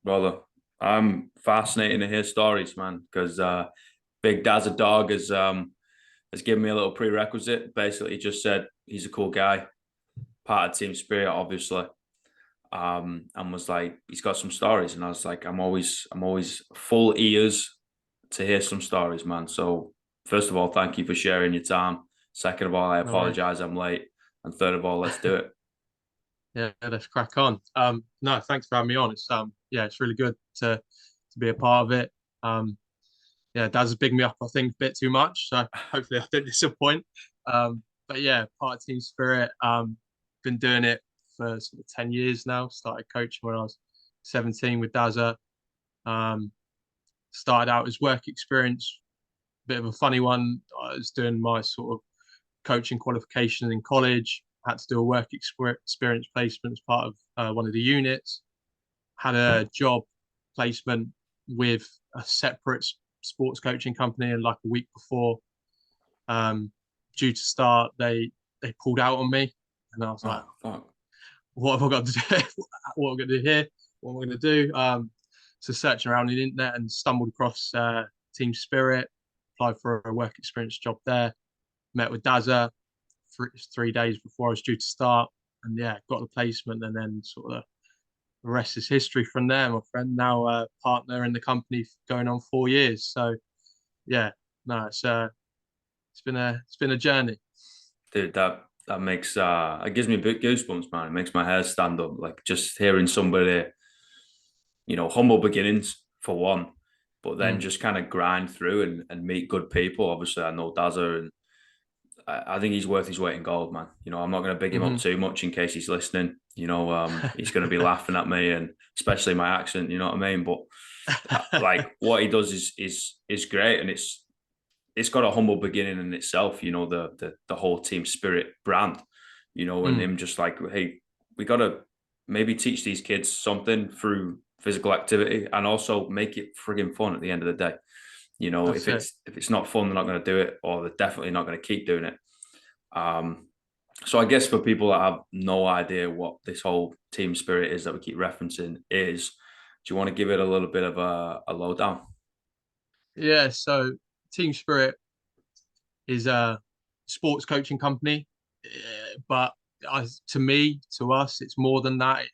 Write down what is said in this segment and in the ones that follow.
Brother, I'm fascinating to hear stories, man, because Big Daz a dog has given me a little prerequisite. Basically, he just said he's a cool guy, part of Team Spirit, obviously. And was like, he's got some stories, and I was like, I'm always full ears to hear some stories, man. So first of all, thank you for sharing your time. Second of all, I No worries. apologize, I'm late. And third of all, let's do it. Yeah, let's crack on. No, thanks for having me on. Yeah, it's really good to be a part of it. Um, yeah, Dad's bigged me up, I think, a bit too much. So hopefully I don't disappoint. But yeah, part of Team Spirit. Been doing it for sort of 10 years now. Started coaching when I was 17 with Dazza. Um, Started out as work experience, bit of a funny one. I was doing my sort of coaching qualification in college. Had to do a work experience placement as part of one of the units. Had a job placement with a separate sports coaching company, and like a week before, um, due to start, they pulled out on me, and I was like, Oh, fuck. "What have I got to do? What am I going to do here? What am I going to do?" So searching around the internet and stumbled across Team Spirit. Applied for a work experience job there. Met with Dazza 3 days before I was due to start, and yeah, got the placement, and then sort of the rest is history from there, my friend. Now partner in the company going on 4 years. So yeah, no, it's been a journey. Dude, that makes it gives me a bit goosebumps, man. It makes my hair stand up. Like just hearing somebody, humble beginnings for one, but then Mm, just kind of grind through and meet good people. Obviously, I know Dazza, and I think he's worth his weight in gold, man. I'm not going to big him up hmm too much in case he's listening. He's going to be laughing at me, and especially my accent. You know what I mean? But like what he does is great, and it's got a humble beginning in itself. The whole Team Spirit brand. And mm, him just like, hey, we got to maybe teach these kids something through physical activity, and also make it frigging fun at the end of the day. that's If it. it's not fun, they're not going to do it, or they're definitely not going to keep doing it. Um, so I guess for people that have no idea what this whole Team Spirit is that we keep referencing is, do you want to give it a little bit of a lowdown? Yeah, so Team Spirit is a sports coaching company, but to me, to us, it's more than that.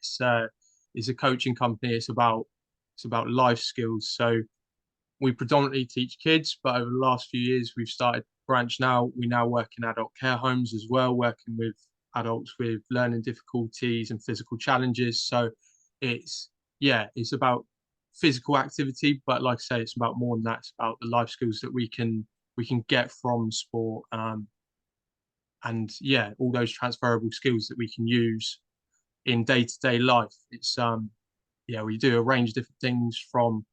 It's a coaching company. It's about life skills. So we predominantly teach kids, but over the last few years, we've started branch now. We now work in adult care homes as well, working with adults with learning difficulties and physical challenges. So it's it's about physical activity, but like I say, it's about more than that. It's about the life skills that we can get from sport, and yeah, all those transferable skills that we can use in day-to-day life. It's we do a range of different things from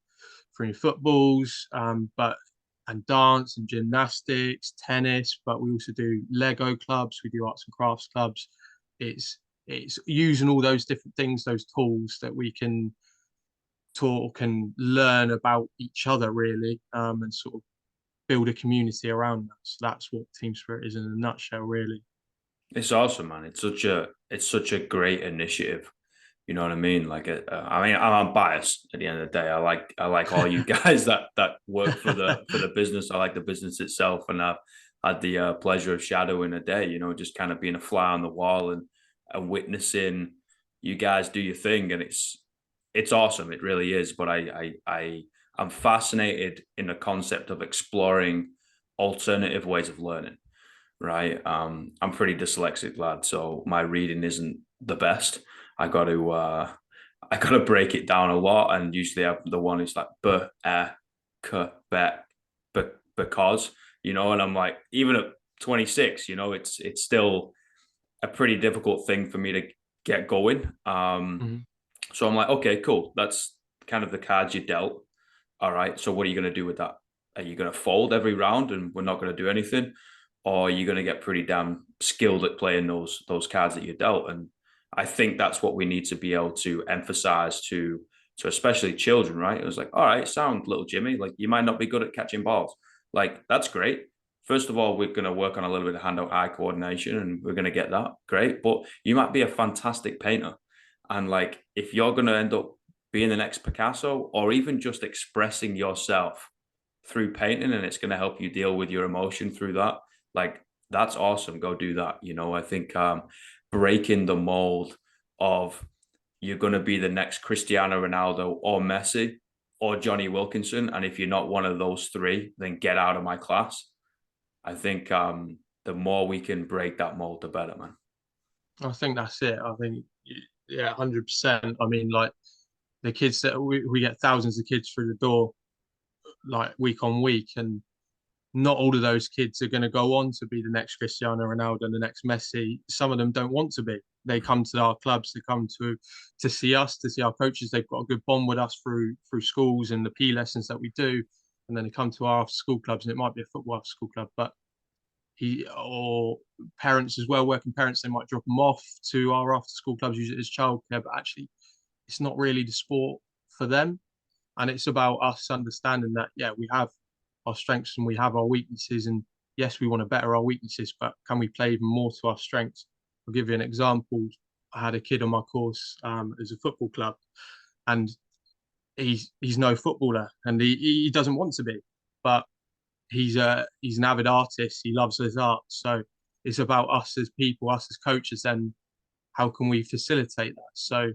footballs, but and dance and gymnastics, tennis, but we also do Lego clubs, we do arts and crafts clubs. It's it's using all those different things, those tools that we can talk and learn about each other really, and sort of build a community around that. So that's what Team Spirit is in a nutshell, really. It's awesome, man. It's such a great initiative. You know what I mean? Like, I mean, I'm biased at the end of the day. I like all you guys that work for the business. I like the business itself, and I've had the pleasure of shadowing a day. Just kind of being a fly on the wall and witnessing you guys do your thing, and it's awesome. It really is. But I'm fascinated in the concept of exploring alternative ways of learning. Right. I'm pretty dyslexic, lad, so my reading isn't the best. I got to I got to break it down a lot, and usually I'm the one who's like k, bet, because, and I'm like, even at 26, it's still a pretty difficult thing for me to get going. Mhm. So I'm like, okay, cool. That's kind of the cards you dealt. All right. So what are you going to do with that? Are you going to fold every round and we're not going to do anything? Or are you going to get pretty damn skilled at playing those cards that you dealt? And I think that's what we need to be able to emphasize to especially children, right? It was like, all right, sound little Jimmy, like you might not be good at catching balls. Like, that's great. First of all, we're going to work on a little bit of hand-eye coordination, and we're going to get that. Great. But you might be a fantastic painter. And like, if you're going to end up being the next Picasso, or even just expressing yourself through painting, and it's going to help you deal with your emotion through that. Like, that's awesome. Go do that. I think breaking the mold of you're going to be the next Cristiano Ronaldo or Messi or Johnny Wilkinson. And if you're not one of those three, then get out of my class. I think the more we can break that mold, the better, man. I think that's it. I think, yeah, 100%. I mean, like the kids that we get thousands of kids through the door, like week on week, and not all of those kids are going to go on to be the next Cristiano Ronaldo and the next Messi. Some of them don't want to be. They come to our clubs, they come to see us, to see our coaches. They've got a good bond with us through schools and the P lessons that we do, and then they come to our after school clubs, and it might be a football after school club, but or parents as well, working parents, they might drop them off to our after school clubs, use it as childcare, but actually it's not really the sport for them. And it's about us understanding that, yeah, we have our strengths and we have our weaknesses. And yes, we want to better our weaknesses, but can we play even more to our strengths? I'll give you an example. I had a kid on my course as a football club, and he's no footballer, and he doesn't want to be, but he's an avid artist. He loves his art. So it's about us as people, us as coaches, and how can we facilitate that? So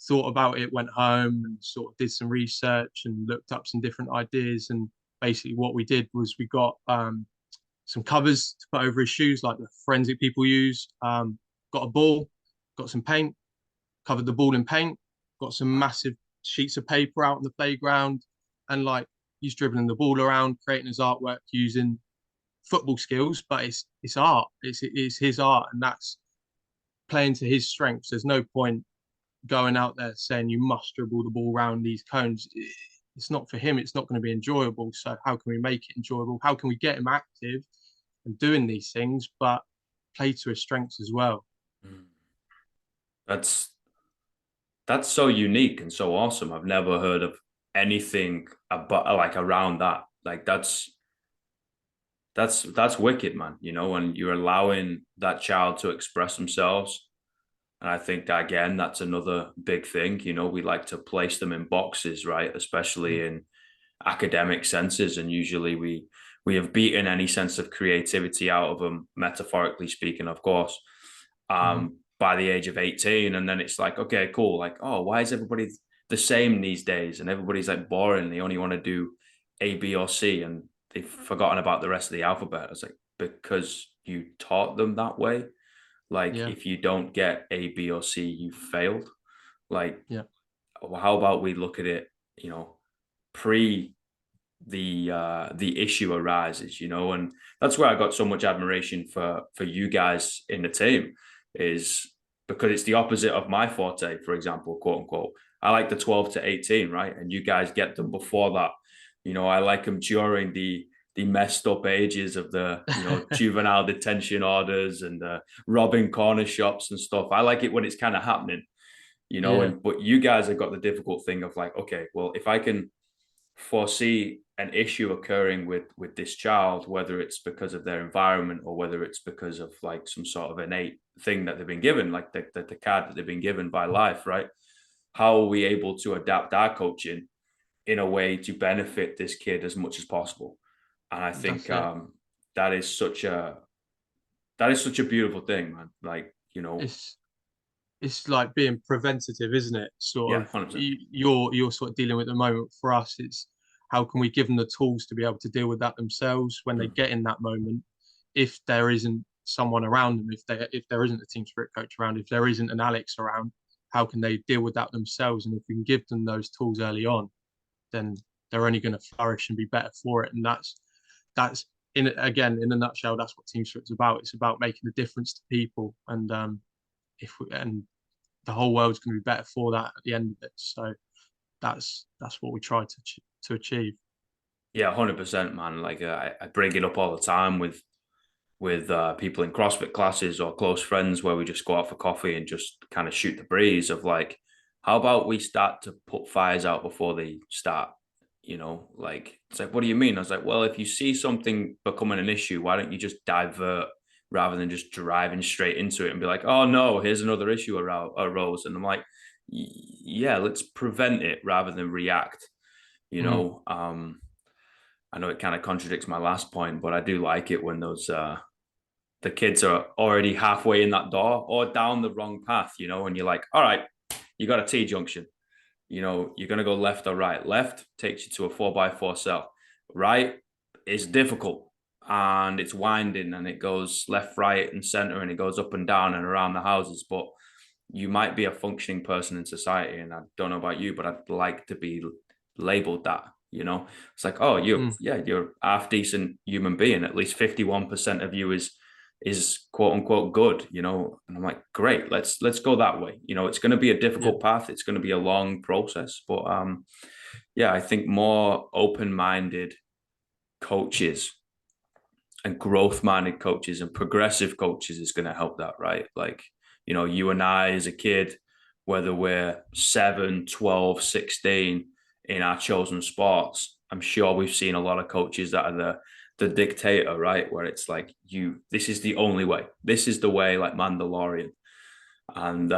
thought about it, went home and sort of did some research and looked up some different ideas. And basically, what we did was we got some covers to put over his shoes, like the forensic people use. Got a ball, got some paint, covered the ball in paint, got some massive sheets of paper out on the playground, and like he's dribbling the ball around, creating his artwork using football skills, but it's art. It's his art, and that's playing to his strengths. There's no point going out there saying you must dribble the ball around these cones. It's not for him. It's not going to be enjoyable. So how can we make it enjoyable? How can we get him active and doing these things, but play to his strengths as well? That's that's so unique and so awesome. I've never heard of anything about like around that. Like that's wicked, man. And you're allowing that child to express themselves. And I think that, again, that's another big thing. We like to place them in boxes, right? Especially in academic senses, and usually we have beaten any sense of creativity out of them, metaphorically speaking, of course, Mm-hmm. by the age of 18. And then it's like, okay, cool, like, oh, why is everybody the same these days, and everybody's like boring, they only want to do A, B, or C, and they've forgotten about the rest of the alphabet. It's like, because you taught them that way. Like, Yeah, if you don't get A, B, or C, you failed. Like, yeah, how about we look at it, pre the issue arises, and that's where I got so much admiration for you guys in the team, is because it's the opposite of my forte, for example, quote unquote. I like the 12 to 18, right? And you guys get them before that. I like them during the messed up ages of the juvenile detention orders and robbing corner shops and stuff. I like it when it's kind of happening, yeah, and but you guys have got the difficult thing of like, okay, well, if I can foresee an issue occurring with this child, whether it's because of their environment or whether it's because of like some sort of innate thing that they've been given, like the card that they've been given by life, right? How are we able to adapt our coaching in a way to benefit this kid as much as possible? And I think that's it. that is such a that is such a beautiful thing, man. Like, It's it's like being preventative, isn't it? Sort yeah, of 100%. you're sort of dealing with at the moment. For us, it's how can we give them the tools to be able to deal with that themselves when they Mm. get in that moment. If there isn't someone around them, if there isn't a team spirit coach around, if there isn't an Alex around, how can they deal with that themselves? And if we can give them those tools early on, then they're only going to flourish and be better for it. And that's in again in a nutshell, that's what team spirit's about. It's about making a difference to people, and if we, and the whole world's going to be better for that at the end of it. So that's what we try to achieve. Yeah, 100%, man. Like, I bring it up all the time with people in CrossFit classes or close friends, where we just go out for coffee and just kind of shoot the breeze of like, how about we start to put fires out before they start? Like, it's like, what do you mean? I was like, well, if you see something becoming an issue, why don't you just divert rather than just driving straight into it and be like, oh no, here's another issue arose. And I'm like, yeah, let's prevent it rather than react. You Mm, know, I know it kind of contradicts my last point, but I do like it when those the kids are already halfway in that door or down the wrong path, you know, and you're like, all right, you got a T junction. You know, you're going to go left or right. Left takes you to a 4x4 cell. Right is difficult and it's winding and it goes left, right, and center and it goes up and down and around the houses. But you might be a functioning person in society. And I don't know about you, but I'd like to be labeled that. You know, it's like, oh, mm, you're a half decent human being. At least 51% of you is quote unquote good, you know. And I'm like, great, let's go that way. You know, it's going to be a yeah. difficult path. It's going to be a long process, but yeah, I think more open-minded coaches and growth-minded coaches and progressive coaches is going to help that, right? Like, you know, you and I as a kid, whether we're 7, 12, 16 in our chosen sports, I'm sure we've seen a lot of coaches that are the dictator, right? Where it's like, this is the only way. This is the way, like Mandalorian. And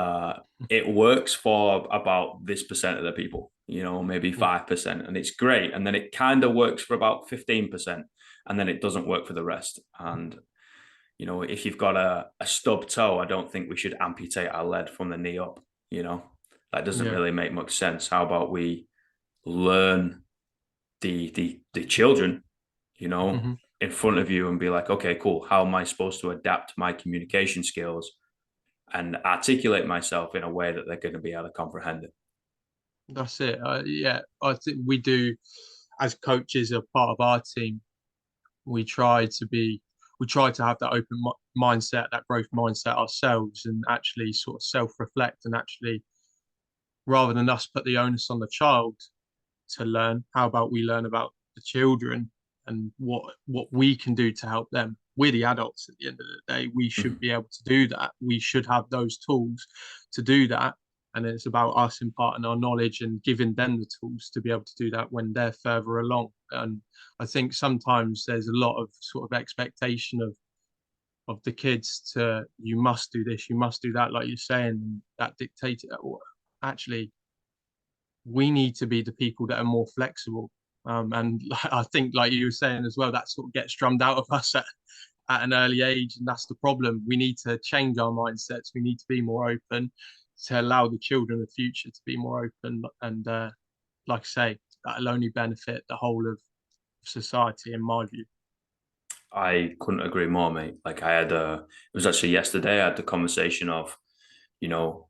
it works for about this percent of the people, you know, maybe Mm, 5%. And it's great. And then it kind of works for about 15%. And then it doesn't work for the rest. And, you know, if you've got a stub toe, I don't think we should amputate our leg from the knee up, you know, that doesn't yeah. really make much sense. How about we learn the children, you know, Hmm. in front of you and be like, okay, cool. How am I supposed to adapt my communication skills and articulate myself in a way that they're going to be able to comprehend it? That's it. Yeah, I think we do as coaches, a part of our team. We try to be, we try to have that open mindset, that growth mindset ourselves, and actually sort of self-reflect and actually, rather than us put the onus on the child to learn, how about we learn about the children and what we can do to help them? We're the adults at the end of the day. We should Mm-hmm. be able to do that. We should have those tools to do that. And it's about us imparting our knowledge and giving them the tools to be able to do that when they're further along. And I think sometimes there's a lot of sort of expectation of the kids to, you must do this, you must do that, like you're saying, that dictates. Actually, we need to be the people that are more flexible. And I think, like you were saying as well, that sort of gets drummed out of us at an early age, and that's the problem. We need to change our mindsets. We need to be more open to allow the children of the future to be more open. And like I say, that'll only benefit the whole of society, in my view. I couldn't agree more, mate. Like it was actually yesterday, I had the conversation of, you know,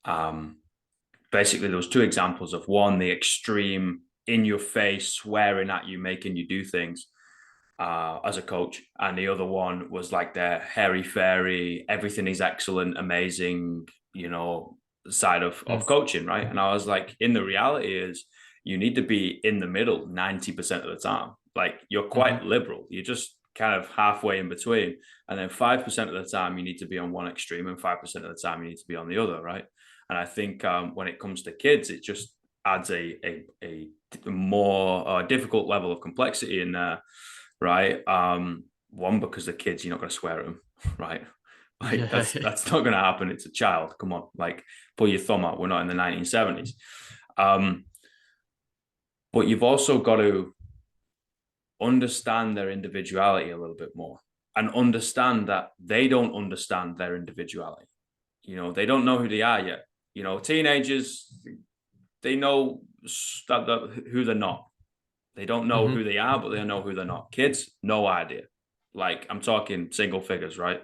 um, basically there was two examples of one, the extreme in your face, swearing at you, making you do things as a coach. And the other one was like the hairy fairy, everything is excellent, amazing, you know, side of Mm, coaching, right? And I was like, in the reality is you need to be in the middle 90% of the time. Like you're mm-hmm, quite liberal. You're just kind of halfway in between. And then 5% of the time you need to be on one extreme and 5% of the time you need to be on the other, right? And I think when it comes to kids, it just adds a more difficult level of complexity in there, right? One, because the kids, you're not going to swear at them, right? Like yeah. that's not going to happen. It's a child. Come on, like pull your thumb out. We're not in the 1970s. Um, but you've also got to understand their individuality a little bit more and understand that they don't understand their individuality. You know, they don't know who they are yet. You know, teenagers, they know who they're not. They don't know Hmm. who they are, but they know who they're not. Kids, no idea. Like I'm talking single figures, right?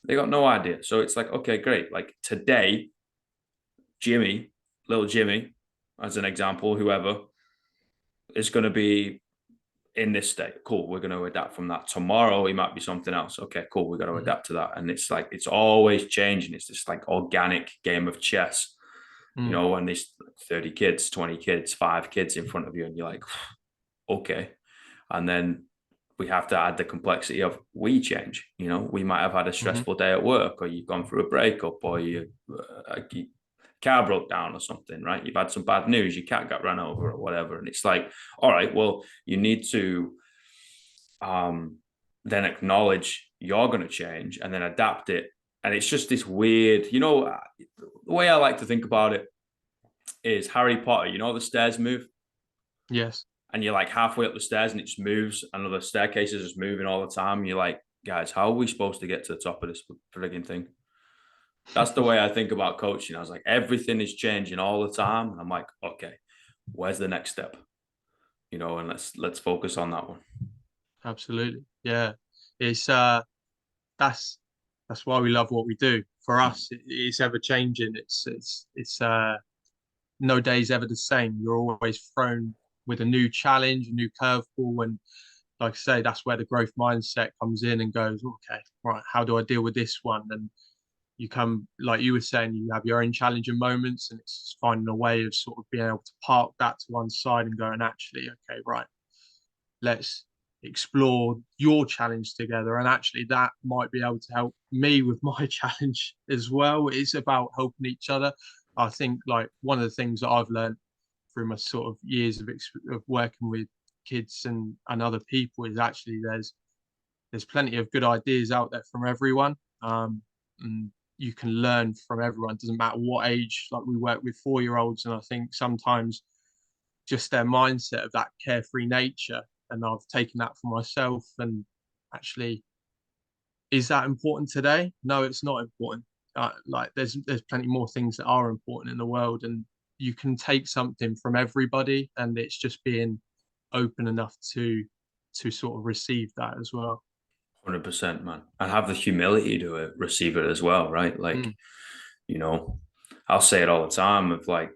They got no idea. So it's like, okay, great. Like today, Jimmy, little Jimmy, as an example, whoever is going to be in this state. Cool. We're going to adapt from that. Tomorrow, he might be something else. Okay, cool. We're going to Hmm. adapt to that. And it's like, it's always changing. It's this like organic game of chess, you Mm, know, when there's 30 kids, 20 kids, 5 kids in front of you, and you're like, okay. And then we have to add the complexity of we change. You know, we might have had a hmm. stressful day at work, or you've gone through a breakup, or your car broke down or something, right? You've had some bad news, your cat got run over or whatever. And it's like, all right, well, you need to um, then acknowledge you're going to change and then adapt it. And it's just this weird, you know, the way I like to think about it. is Harry Potter. You know the stairs move, Yes. and you're like halfway up the stairs, and it just moves, and the staircase is just moving all the time. And you're like, guys, how are we supposed to get to the top of this frigging thing? That's the way I think about coaching. I was like, everything is changing all the time, and I'm like, okay, where's the next step? And let's focus on that one. Absolutely. Yeah. It's that's that's why we love what we do. For us, it's ever changing. It's no day's ever the same. You're always thrown with a new challenge, a new curveball, and like I say, that's where the growth mindset comes in and goes, okay, right, how do I deal with this one? And you come, like you were saying, you have your own challenging moments, and it's just finding a way of sort of being able to park that to one side and going, actually, okay, right, let's explore your challenge together. And actually, that might be able to help me with my challenge as well. It's about helping each other. I think, like, one of the things that I've learned through my sort of years of working with kids and other people is actually there's plenty of good ideas out there from everyone. And you can learn from everyone. It doesn't matter what age. Like, we work with 4-year-olds, and I think sometimes just their mindset of that carefree nature, and I've taken that for myself. And actually, is that important today? No, it's not important. Like, there's plenty more things that are important in the world, and you can take something from everybody, and it's just being open enough to sort of receive that as well. 100%, man, and have the humility to receive it as well, right? Like, Mm, you know, I'll say it all the time. Of like,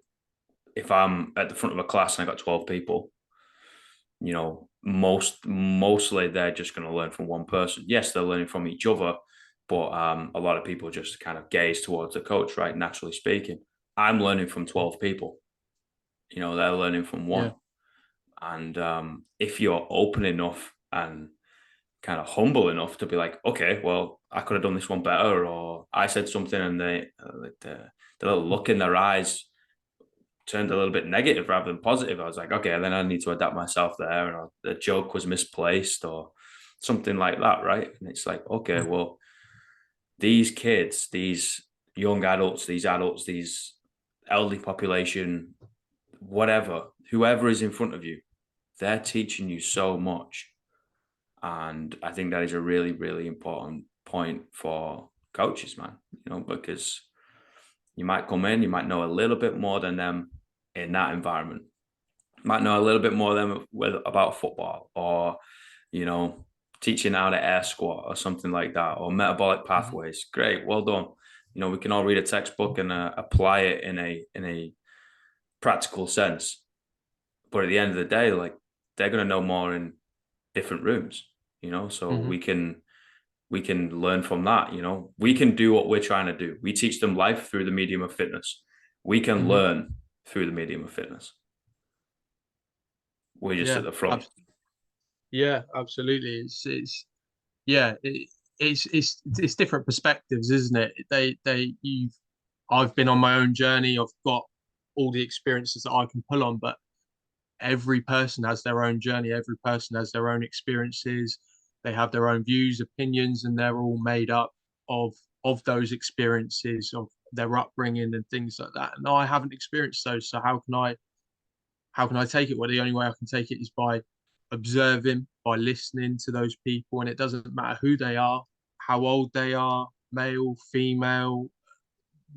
if I'm at the front of a class and I got 12 people, mostly they're just going to learn from one person. Yes, they're learning from each other, but a lot of people just kind of gaze towards the coach, right? Naturally speaking, I'm learning from 12 people. They're learning from yeah. one. And if you're open enough and kind of humble enough to be like, okay, well, I could have done this one better, or I said something, and the little look in their eyes turned a little bit negative rather than positive. I was like, okay, then I need to adapt myself there, and the joke was misplaced or something like that, right? And it's like, okay, Mhm. well, these kids, these young adults, these elderly population, whatever, whoever is in front of you, they're teaching you so much. And I think that is a really, really important point for coaches, man, because you might come in, you might know a little bit more than them in that environment, might know a little bit more than them about football, or, you know, teaching how to air squat or something like that, or metabolic Mhm. pathways. Great, well done. We can all read a textbook and apply it in a practical sense. But at the end of the day, like, they're going to know more in different rooms, so Mhm. we can learn from that. We can do what we're trying to do. We teach them life through the medium of fitness. We can Mhm. learn through the medium of fitness. We're just at Yeah. the front. Yeah. Absolutely. Yeah. It's different perspectives, isn't it? I've been on my own journey. I've got all the experiences that I can pull on, but every person has their own journey. Every person has their own experiences. They have their own views, opinions, and they're all made up of of those experiences, of their upbringing and things like that. And I haven't experienced those, so how can I take it? Well, the only way I can take it is by observing, by listening to those people, and it doesn't matter who they are, how old they are, male, female,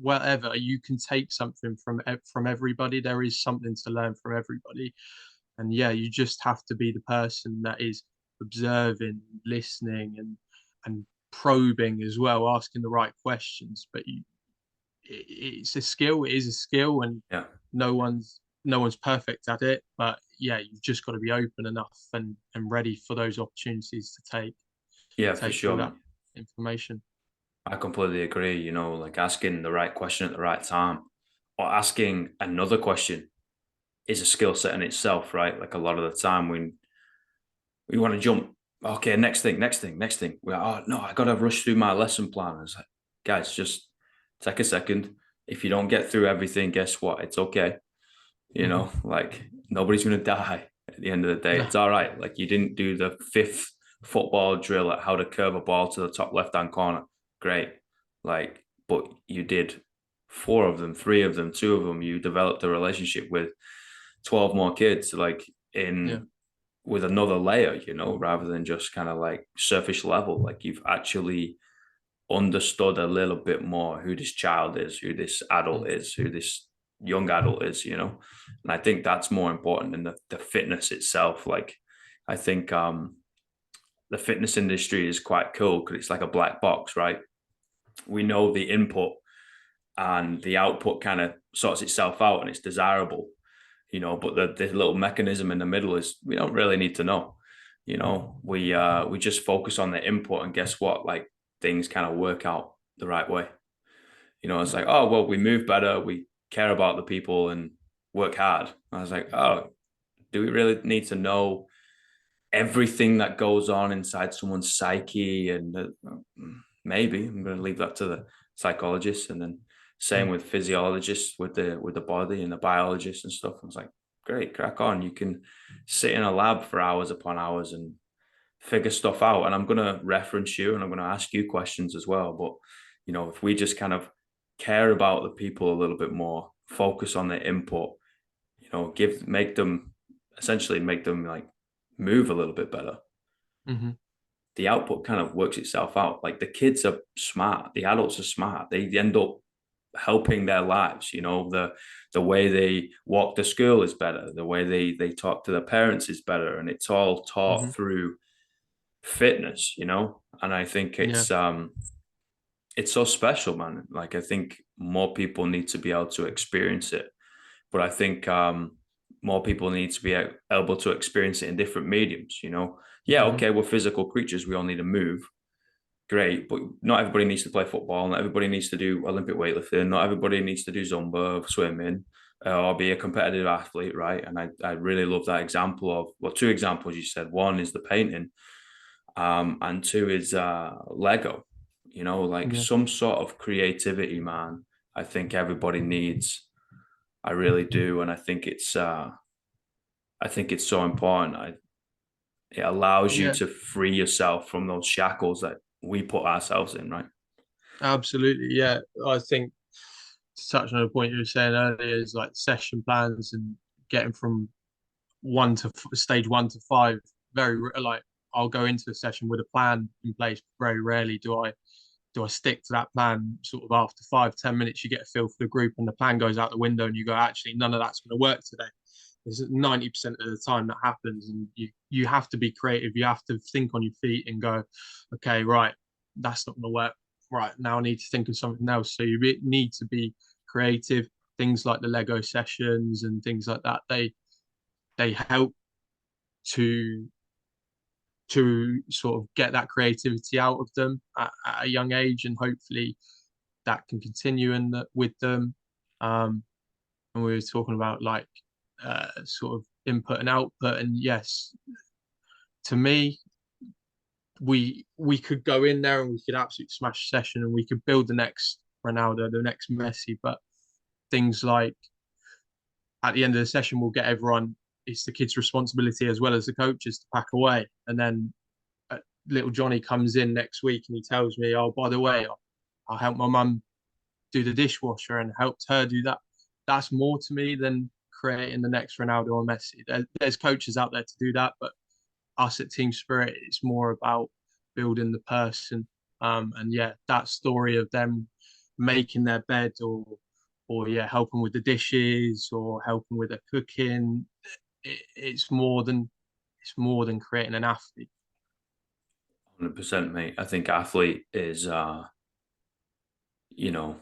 whatever. You can take something from everybody. There is something to learn from everybody, and yeah, you just have to be the person that is observing, listening, and probing as well, asking the right questions. But it's a skill. It is a skill, and Yeah. no one's perfect at it. But yeah, you've just got to be open enough and ready for those opportunities to Yeah, for take sure, all that man. information. I completely agree. Like, asking the right question at the right time, or asking another question, is a skill set in itself, right? Like, a lot of the time when we want to jump, okay, next thing, next thing, next thing. We're, oh no, I got to rush through my lesson plan. It's like, guys, just take a second. If you don't get through everything, guess what? It's okay. Hmm. Like, nobody's going to die at the end of the day. No. It's all right. Like, you didn't do the fifth football drill at how to curve a ball to the top left hand corner. Great. Like, but you did four of them, three of them, two of them, you developed a relationship with 12 more kids, like Yeah. in with another layer, rather than just kind of like surface level. Like you've actually understood a little bit more who this child is, who this adult Mm. is, who this young adult is. And I think that's more important than the fitness itself. Like I think the fitness industry is quite cool because it's like a black box, right? We know the input and the output kind of sorts itself out and it's desirable, but the little mechanism in the middle is we don't really need to know. We just focus on the input and guess what? Like things kind of work out the right way. It's like, oh well, we move better, we care about the people and work hard. I was like, oh, do we really need to know everything that goes on inside someone's psyche? And maybe I'm going to leave that to the psychologists, and then same Mm. with physiologists with the body and the biologists and stuff. I was like, great, crack on. You can sit in a lab for hours upon hours and figure stuff out. And I'm going to reference you and I'm going to ask you questions as well. But if we just kind of care about the people a little bit more, focus on their input, make them like move a little bit better, Mm-hmm. the output kind of works itself out. Like the kids are smart, the adults are smart. They end up helping their lives. The way they walk to school is better. The way they talk to their parents is better, and it's all Mm-hmm. taught through fitness. And I think Yeah. it's so special, man. Like I think more people need to be able to experience it, but I think more people need to be able to experience it in different mediums. Yeah, Mm-hmm. okay, we're physical creatures. We all need to move. Great, but not everybody needs to play football. Not everybody needs to do Olympic weightlifting. Not everybody needs to do Zumba, swimming, or be a competitive athlete, right? And I really love that example of, well, two examples you said. One is the painting, and two is Lego. Like Yeah. some sort of creativity, man. I think everybody needs. I really do, and I think it's so important. It allows you Yeah. to free yourself from those shackles that we put ourselves in, right? Absolutely. Yeah. I think to touch on a point you were saying earlier is like session plans and getting from stage 1 to 5. Like I'll go into a session with a plan in place. Very rarely do I stick to that plan. Sort of after 5-10 minutes, you get a feel for the group, and the plan goes out the window, and you go, actually, none of that's going to work today. It's 90% of the time that happens, and you have to be creative. You have to think on your feet and go, okay, right, that's not going to work. Right now, I need to think of something else. So you need to be creative. Things like the Lego sessions and things like that, they help to sort of get that creativity out of them at a young age, and hopefully that can continue with them. And we were talking about like sort of input and output, and yes, to me, we could go in there and we could absolutely smash a session, and we could build the next Ronaldo, the next Messi, but things like at the end of the session, we'll get everyone. It's the kids' responsibility as well as the coaches to pack away, and then little Johnny comes in next week and he tells me, "Oh, by the way, I'll help my mum do the dishwasher," and helped her do that. That's more to me than creating the next Ronaldo or Messi. There's coaches out there to do that, but us at Team Spirit, it's more about building the person. And yeah, that story of them making their bed, or yeah, helping with the dishes or helping with the cooking. It's more than creating an athlete. 100%, mate. I think athlete is, you know,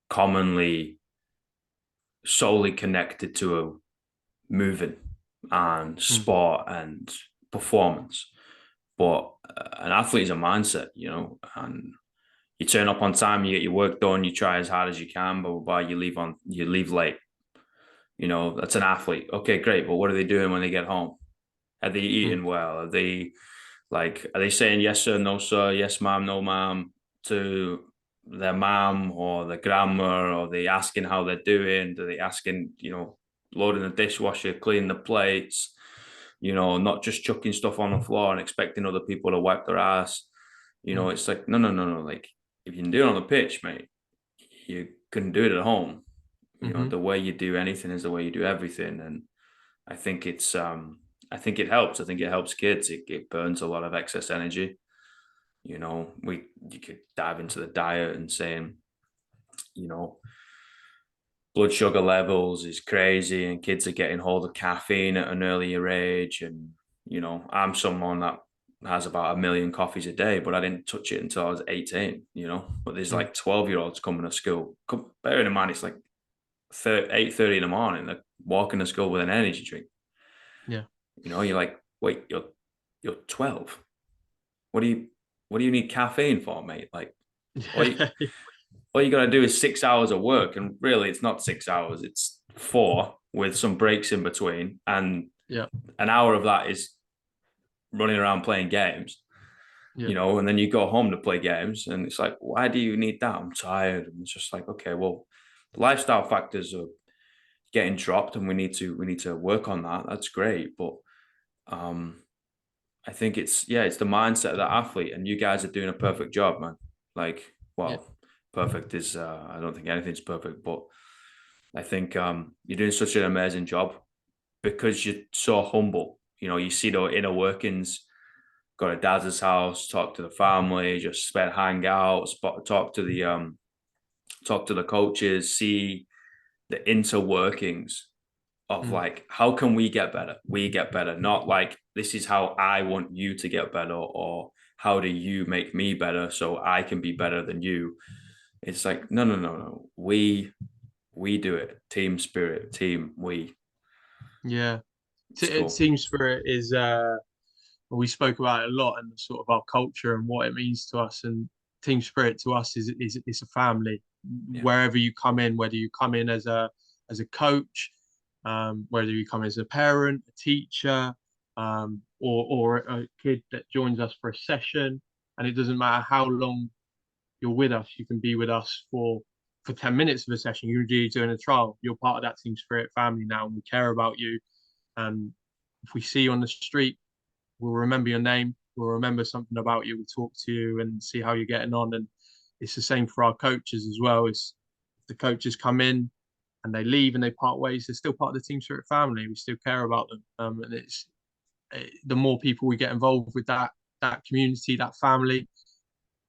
commonly solely connected to a moving and Mm, sport and performance. But an athlete is a mindset, and you turn up on time, you get your work done, you try as hard as you can, but you leave late. That's an athlete. Okay, great. But what are they doing when they get home? Are they mm, eating well? Are they saying yes sir, no sir, yes ma'am, no ma'am to their mom or their grandma? Or are they asking how they're doing? Do they asking, loading the dishwasher, cleaning the plates, not just chucking stuff on the floor and expecting other people to wipe their ass. mm, It's like, no, no, no, no. Like if you can do it on the pitch, mate, you couldn't do it at home. You know, Hmm. the way you do anything is the way you do everything. And I think I think it helps. I think it helps kids. It burns a lot of excess energy. You know, you could dive into the diet and saying, you know, blood sugar levels is crazy and kids are getting hold of caffeine at an earlier age. And, you know, I'm someone that has about 1 million coffees a day, but I didn't touch it until I was 18, you know. But there's Mm. like 12-year-olds coming to school. Bearing in mind, it's like 8:30 in the morning. They're walking to school with an energy drink. Yeah. You know, you're like, wait, you're 12. What do you what do you need caffeine for, mate? Like, all you, all you got to do is 6 hours of work, and really, it's not 6 hours; it's four with some breaks in between, and Yeah. an hour of that is running around playing games. Yeah. You know, and then you go home to play games, and it's like, why do you need that? I'm tired, and it's just like, okay, well, the lifestyle factors are getting dropped, and we need to work on that. That's great, but um, I think it's the mindset of that athlete, and you guys are doing a perfect job, man. Like, Yeah. well, perfect is I don't think anything's perfect, but I think you're doing such an amazing job because you're so humble. You know, you see the inner workings. Go to dad's house, talk to the family, just spend hang out, talk to the coaches, see the inner workings of Mm. like how can we get better, not like this is how I want you to get better, or how do you make me better so I can be better than you. It's like no, we do it, team spirit, team we. Yeah. It's cool. Team spirit is we spoke about it a lot and sort of our culture and what it means to us. And team spirit to us is a family. Yeah. Wherever you come in, whether you come in as a coach, whether you come as a parent, a teacher, or a kid that joins us for a session, and it doesn't matter how long you're with us. You can be with us for 10 minutes of a session. You're doing a trial. You're part of that team spirit family now, and we care about you. And if we see you on the street, we'll remember your name. We'll remember something about you. We'll talk to you and see how you're getting on. And it's the same for our coaches as well. Is the coaches come in and they leave and they part ways, they're still part of the team spirit family. We still care about them. And the more people we get involved with that community, that family,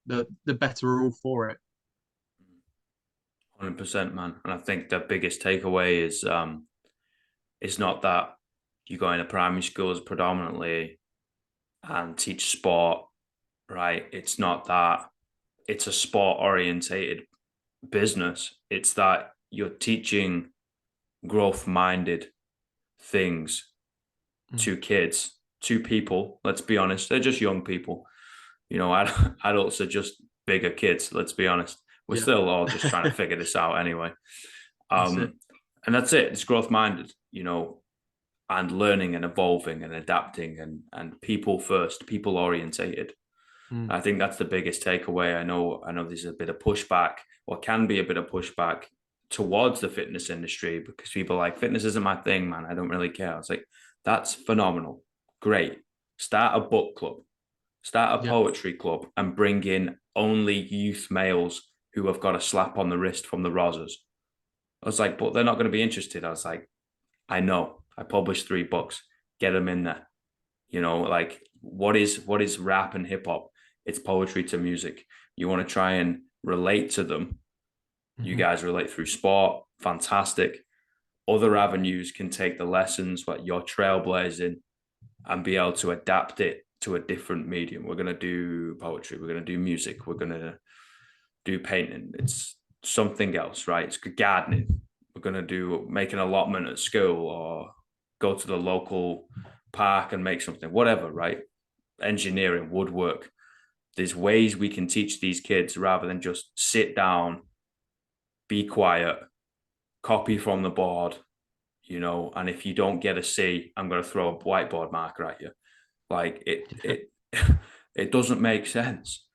the better we're all for it. 100%, man. And I think the biggest takeaway is it's not that you go into primary schools predominantly and teach sport, right? It's not that it's a sport orientated business. It's that you're teaching growth minded things Mm. to kids, to people. Let's be honest, they're just young people. You know, adults are just bigger kids. Let's be honest. We're Yeah, still all just trying to figure this out anyway. that's it. Um, and that's it. It's growth minded, you know, and learning and evolving and adapting and people first, people orientated. Mm. I think that's the biggest takeaway. I know there's a bit of pushback, or can be a bit of pushback towards the fitness industry, because people are like, fitness isn't my thing, man. I don't really care. It's like, that's phenomenal. Great. Start a book club, start a Yeah. poetry club, and bring in only youth males who have got a slap on the wrist from the Rosas. I was like, but they're not going to be interested. I was like, I know. I published 3 books. Get them in there. You know, like what is rap and hip hop? It's poetry to music. You want to try and relate to them. You Hmm. guys relate through sport. Fantastic. Other avenues can take the lessons what you're trailblazing and be able to adapt it to a different medium. We're gonna do poetry. We're gonna do music. We're gonna do painting. It's something else, right? It's gardening. We're gonna do make an allotment at school, or go to the local park and make something, whatever, right? Engineering, woodwork. There's ways we can teach these kids rather than just sit down, be quiet, copy from the board, you know, and if you don't get a C, I'm going to throw a whiteboard marker at you. Like it it doesn't make sense.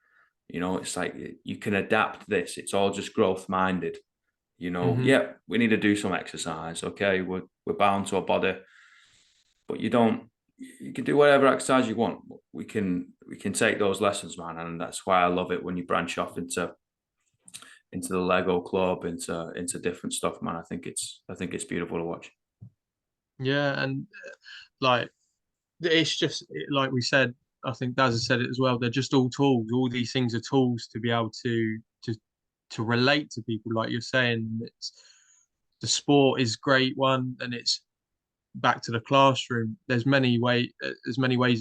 You know, it's like you can adapt this. It's all just growth minded. You know, Hmm. yeah, we need to do some exercise. Okay, we're bound to a body, but you can do whatever exercise you want. We can take those lessons, man, and that's why I love it when you branch off into into the Lego club, into different stuff, man. I think it's beautiful to watch. Yeah, and like it's just like we said. I think Daz has said it as well. They're just all tools. All these things are tools to be able to relate to people, like you're saying. It's the sport is great one, and it's back to the classroom. There's many ways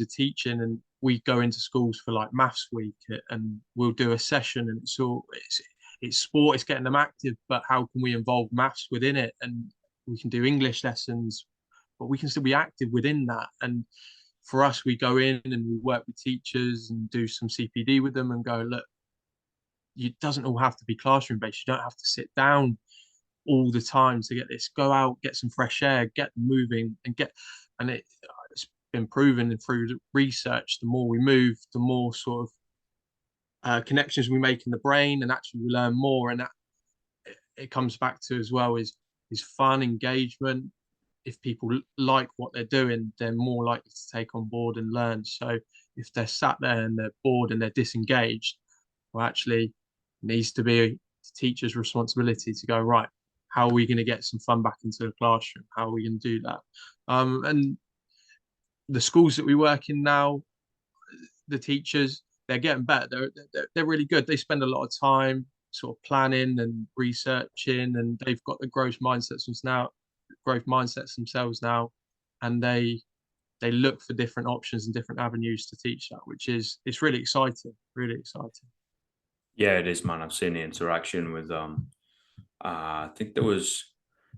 of teaching, and we go into schools for like maths week, and we'll do a session, and it's sport, it's getting them active, but how can we involve maths within it? And we can do English lessons, but we can still be active within that. And for us, we go in and we work with teachers and do some CPD with them and go, look, it doesn't all have to be classroom based. You don't have to sit down all the time to get this. Go out, get some fresh air, get moving, and it's been proven through research. The more we move, the more sort of connections we make in the brain, and actually we learn more. And that it comes back to as well is fun, engagement. If people like what they're doing, they're more likely to take on board and learn. So if they're sat there and they're bored and they're disengaged, well, actually, it needs to be the teacher's responsibility to go, right, how are we going to get some fun back into the classroom? How are we going to do that? And the schools that we work in now, the teachers, they're getting better. They're really good. They spend a lot of time sort of planning and researching, and they've got the growth mindsets themselves now, and they look for different options and different avenues to teach that, which is it's really exciting. Yeah, it is, man. I've seen the interaction with I think there was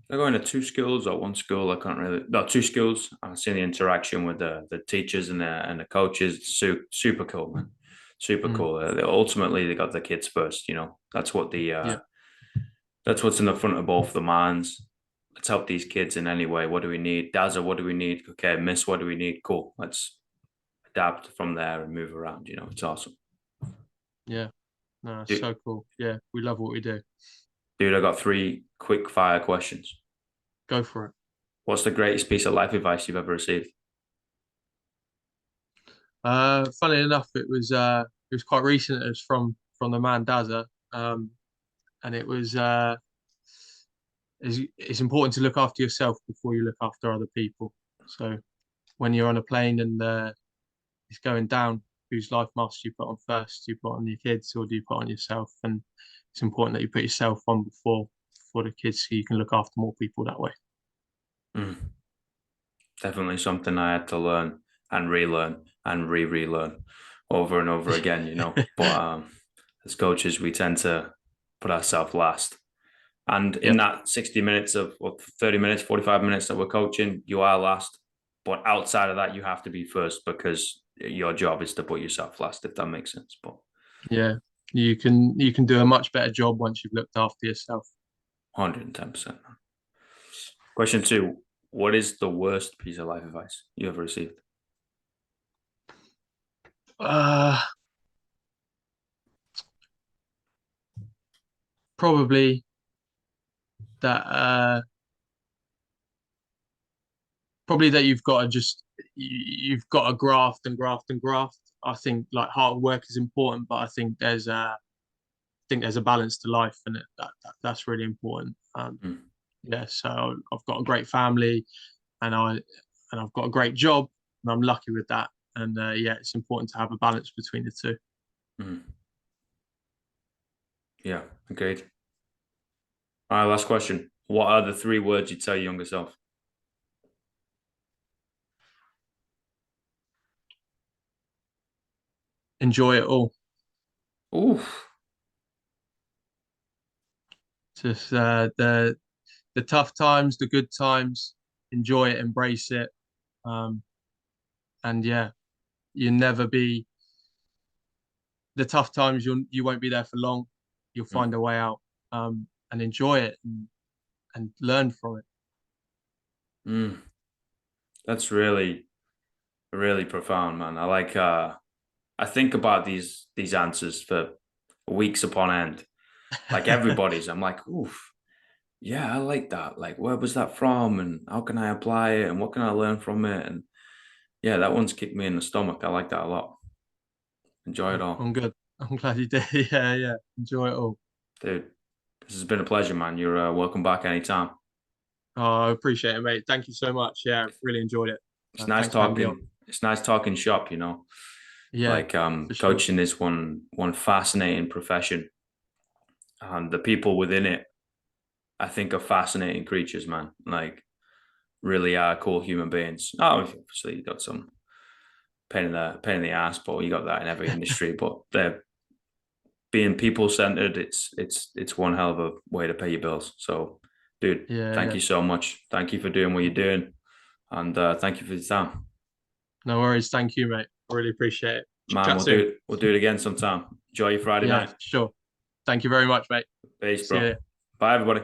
they're going to two schools or one school. I can't really no two schools. I've seen the interaction with the teachers and the coaches. Super cool, man. Super Mm, cool. Ultimately, they got the kids first. You know, yeah, that's what's in the front of both the minds. Let's help these kids in any way. What do we need? Dazzle, what do we need? Okay, Miss, what do we need? Cool. Let's adapt from there and move around. You know, it's awesome. yeah. No, it's Dude, so cool. Yeah, we love what we do. dude, I got three quick fire questions. Go for it. What's the greatest piece of life advice you've ever received? Funny enough, it was quite recent. It was from the man Dazza, and it's important to look after yourself before you look after other people. So when you're on a plane and it's going down, whose life mask do you put on first? Do you put on your kids or do you put on yourself? And it's important that you put yourself on before the kids, so you can look after more people that way. Mm, definitely something I had to learn and relearn and relearn over and over again, you know. But as coaches, we tend to put ourselves last. And in Yeah, that 60 minutes of or 30 minutes, 45 minutes that we're coaching, you are last. But outside of that, you have to be first because your job is to put yourself last, if that makes sense. But yeah. You can do a much better job once you've looked after yourself. 110%. Question two: what is the worst piece of life advice you ever received? Uh, Probably that probably that you've got to graft and graft and graft. I think like hard work is important, but I think there's a balance to life, and that's really important. Mm, Yeah, so I've got a great family, and I've got a great job, and I'm lucky with that. And yeah, it's important to have a balance between the two. mm. Yeah, agreed. All right, last question. What are the three words you tell your younger self? Enjoy it all. Oof. Just the tough times, the good times. Enjoy it, embrace it, um, and yeah, you never be the tough times. You won't be there for long. You'll Mm, find a way out, and enjoy it and learn from it. mm. That's really profound, man. I think about these answers for weeks upon end. Like everybody's. I'm like, oof, yeah, I like that. Like, where was that from? And how can I apply it? And what can I learn from it? And yeah, that one's kicked me in the stomach. I like that a lot. Enjoy it all. I'm good. I'm glad you did. Yeah, yeah. Enjoy it all. Dude, This has been a pleasure, man. You're welcome back anytime. Oh, I appreciate it, mate. Thank you so much. Yeah, really enjoyed it. It's nice Thanks for having me on. talking. It's nice talking shop. Yeah, Like for sure. coaching is one fascinating profession, and the people within it, I think, are fascinating creatures, man. Like really are cool human beings. Oh, obviously you got some pain in the ass, but you got that in every industry. But they're being people centered. It's one hell of a way to pay your bills. So, dude, Yeah, thank yeah. you so much. Thank you for doing what you're doing, and thank you for the time, No worries. Thank you, mate. I really appreciate it. man. Chat We'll do soon. it. We'll do it again sometime. Enjoy your Friday Yeah, night. sure. Thank you very much, mate. Peace, See bro. you. Bye, everybody.